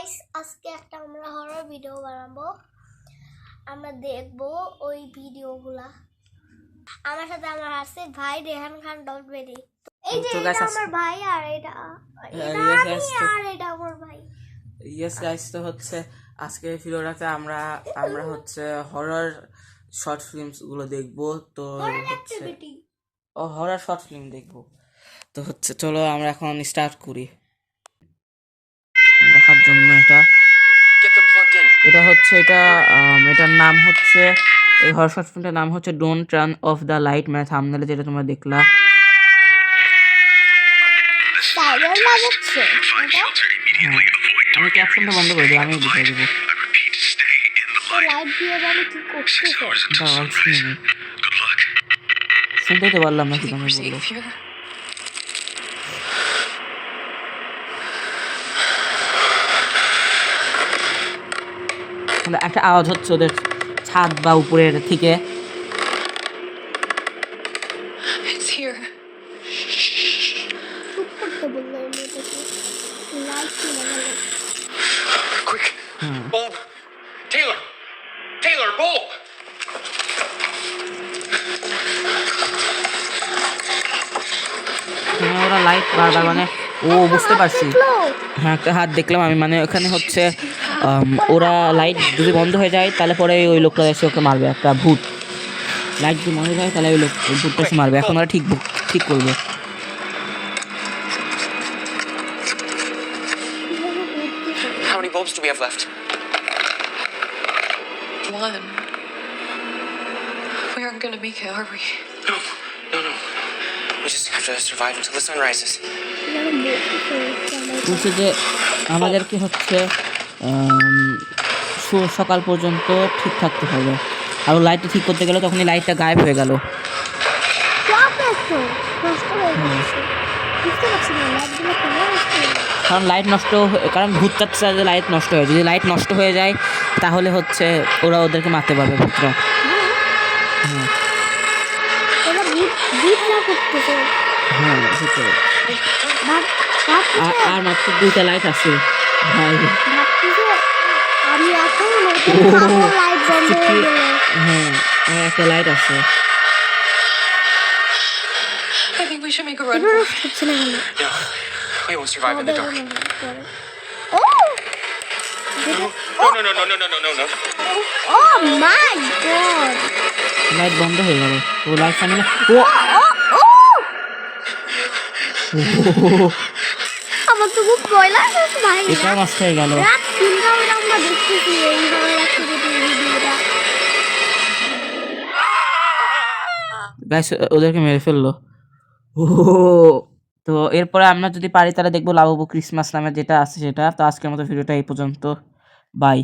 Guys, আজকে একটা আমরা হরর ভিডিও বানাবো। আমরা দেখবো ওই ভিডিওগুলা। আমার সাথে আমার আছে ভাই রেহান খান ডটবেরি। এই যে এটা আমার ভাই আর এটা আমার ভাই। ইয়েস গাইস, তো হচ্ছে আজকে ভিডিওটাতে আমরা হচ্ছে হরর শর্ট ফিল্মস গুলো দেখবো। তো হচ্ছে হরর শর্ট ফিল্ম দেখবো। তো হচ্ছে চলো আমরা এখন স্টার্ট করি দেখার জন্য। এটার নাম হচ্ছে, এই হরর শর্ট ফিল্মটার নাম হচ্ছে don't turn off the light, মানে থাম্বনেলে যেটা তোমরা দেখলা। আমি ক্যাপশনটা বন্ধ করে দিই, আমি বুঝাই দিব। শুনতেই তো পারলাম না কি তুমি বললো। একটা আওয়াজ হচ্ছে ওদের ছাদ বা উপরের থেকে। ওরা লাইট বারবার, মানে ও বুঝতে পারছি, হ্যাঁ একটা হাত দেখলাম আমি, মানে ওখানে হচ্ছে ওরা লাইট যদি বন্ধ হয়ে যায় তাহলে পরে ওই লোকটা এসে ওকে মারবে, একটা ভূত। লাইট যদি বন্ধ হয়ে যায় তাহলে ওই ভূতটা এসে মারবে। এখন ওরা ঠিক করবে। How many bulbs do we have left? One. We aren't gonna make it, are we? No. We just have to survive until the sun rises. বলছে যে আমাদেরকে হচ্ছে সকাল পর্যন্ত ঠিক থাকতে হবে। আর লাইটটা ঠিক করতে গেলে তখনই লাইটটা গায়েব হয়ে গেল। কারণ লাইট নষ্ট, কারণ ভূত চাচ্ছে যে লাইট নষ্ট হয়ে, যদি লাইট নষ্ট হয়ে যায় তাহলে হচ্ছে ওরা ওদেরকে মারতে পারবে, ভূতরা। আর মাত্র 2টা লাইট আছে ভাই। হ্যাঁ, একটা লাইট আছে। I think we should make a run. No, we won't survive in the dark. No. Oh my god! Light বন্ধ হয়ে গেল। ও লাইট সামনে আমার তো খুব ভয় লাগছে ভাই। এটা নষ্ট হয়ে গেল। আমরা দেখতেছি এইভাবে ভিডিওটা। গাইস ওদেরকে মেরে ফেললো। তো এরপরে আমরা যদি পারি তাহলে দেখবো লাবুবু ক্রিসমাস নামে যেটা আছে সেটা। তো আজকের মতো ভিডিওটা এই পর্যন্ত, বাই।